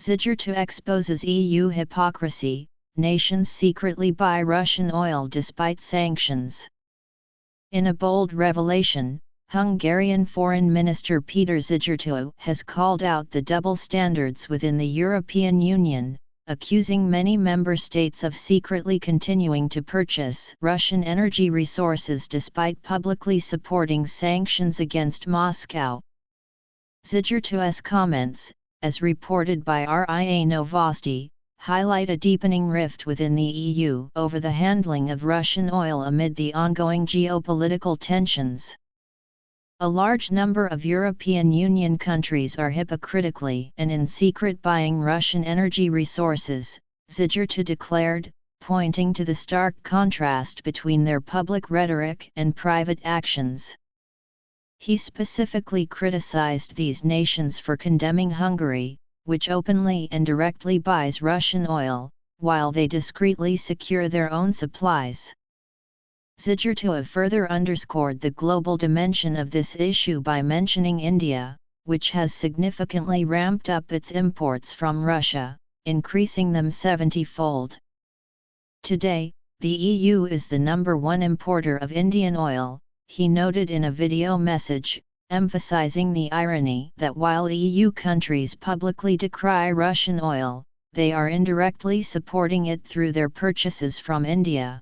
Szijjártó Exposes EU Hypocrisy, Nations secretly buy Russian oil despite sanctions. In a bold revelation, Hungarian Foreign Minister Péter Szijjártó has called out the double standards within the European Union, accusing many member states of secretly continuing to purchase Russian energy resources despite publicly supporting sanctions against Moscow. Szijjártó's comments, as reported by RIA Novosti, highlight a deepening rift within the EU over the handling of Russian oil amid the ongoing geopolitical tensions. A large number of European Union countries are hypocritically and in secret buying Russian energy resources, Szijjártó declared, pointing to the stark contrast between their public rhetoric and private actions. He specifically criticized these nations for condemning Hungary, which openly and directly buys Russian oil, while they discreetly secure their own supplies. Szijjártó further underscored the global dimension of this issue by mentioning India, which has significantly ramped up its imports from Russia, increasing them 70-fold. Today, the EU is the #1 importer of Indian oil, he noted in a video message, emphasizing the irony that while EU countries publicly decry Russian oil, they are indirectly supporting it through their purchases from India.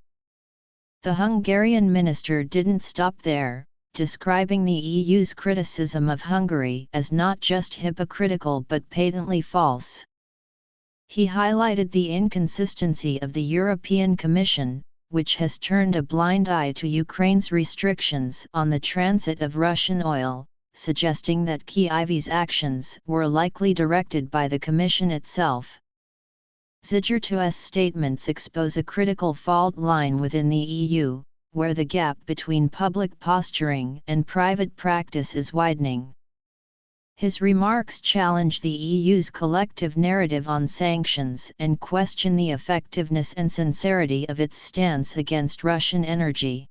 The Hungarian minister didn't stop there, describing the EU's criticism of Hungary as not just hypocritical but patently false. He highlighted the inconsistency of the European Commission, which has turned a blind eye to Ukraine's restrictions on the transit of Russian oil, suggesting that Kyiv's actions were likely directed by the Commission itself. Szijjártó's statements expose a critical fault line within the EU, where the gap between public posturing and private practice is widening. His remarks challenge the EU's collective narrative on sanctions and question the effectiveness and sincerity of its stance against Russian energy.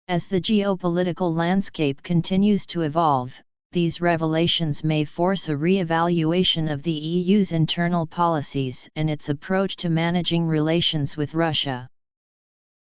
As the geopolitical landscape continues to evolve, these revelations may force a re-evaluation of the EU's internal policies and its approach to managing relations with Russia.